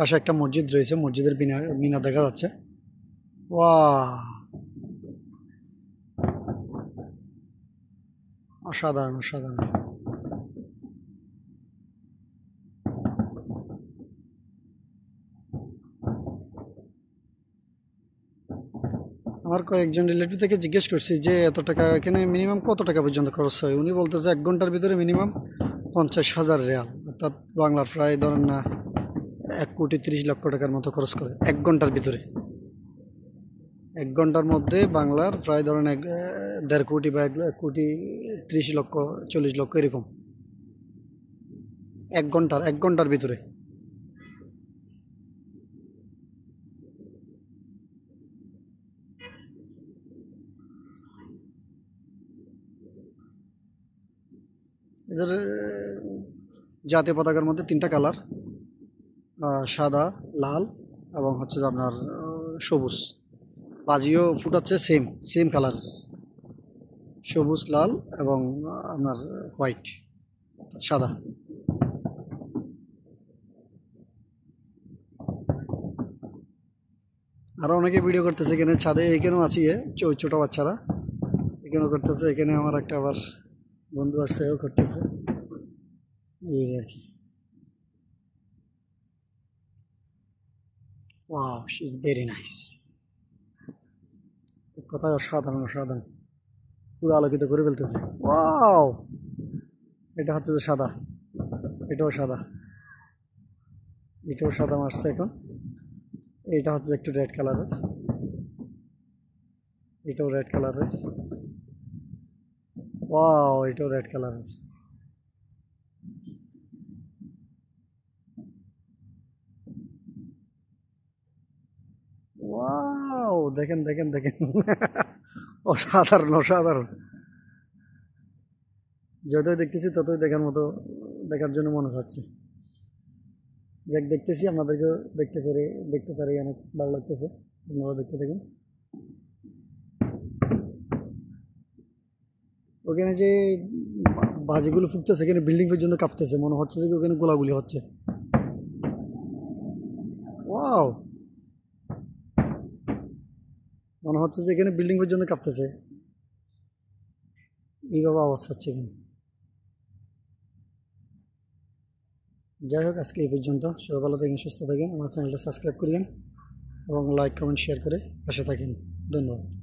পাশে একটা মসজিদ রয়েছে, মসজিদের মিনার দেখা যাচ্ছে। ওয়াও, অসাধারণ অসাধারণ। আমার কয়েকজন রিলেটিভ থেকে জিজ্ঞেস করছি যে এত টাকা এখানে মিনিমাম কত টাকা পর্যন্ত খরচ হয়। উনি বলতেছে 1 ঘন্টার ভিতরে মিনিমাম 50,000 রিয়াল, অর্থাৎ বাংলার প্রায় ধরেন না 1,30,00,000 টাকার মতো খরচ করে 1 ঘন্টার ভিতরে। 1 ঘন্টার মধ্যে বাংলার প্রায় ধরেন 1.5 কোটি বা 1,30,00,000 40 লক্ষ এরকম। 1 ঘন্টার ভিতরে। এদের জাতীয় পতাকার মধ্যে 3টা কালার, সাদা, লাল এবং হচ্ছে যে আপনার সবুজ। বাজিও ফুটাচ্ছে সেম সেম কালার, সবুজ, লাল এবং আপনার হোয়াইট, সাদা। আরও অনেকে ভিডিও করতেছে এখানে ছাদে, এখানেও আছি ছোটো বাচ্চারা এখানেও করতেছে। এখানে আমার একটা আবার বন্ধু আসছে, ও করতেছে এই আর কি। Wow, she is very nice. কোথায় অসাধারণ অসাধারণ, পুরো আলোকিত করে ফেলতেছে। ওয়াও, এটা হচ্ছে যে সাদা, এটাও সাদা, এটাও সাদা মারছে এখন। এইটা হচ্ছে একটু রেড কালারের, এটাও রেড কালারের। ওয়াও, এটাও রেড কালারের। ওয়াও, দেখেন দেখেন দেখেন অসাধারণ অসাধারণ। যতই দেখতেছি ততই দেখার মতো, দেখার জন্য মনে চাচ্ছে। যাক, দেখতেছি আপনাদেরকেও দেখতে পারি, অনেক ভালো লাগতেছে। আপনারাও দেখতে থাকুন। ওখানে যে বাজিগুলো ফুটতেছে, এখানে বিল্ডিং পর্যন্ত কাঁপতেছে, মনে হচ্ছে যে ওখানে গোলাগুলি হচ্ছে। ওয়াও, মনে হচ্ছে যে এখানে বিল্ডিং পর্যন্ত কাঁপতেছে, এইভাবে আওয়াজ হচ্ছে এখানে। যাই হোক, আজকে এই পর্যন্ত। সবাই ভালো থাকেন, সুস্থ থাকেন, আমার চ্যানেলটা সাবস্ক্রাইব করিয়েন এবং লাইক কমেন্ট শেয়ার করে পাশে থাকেন। ধন্যবাদ।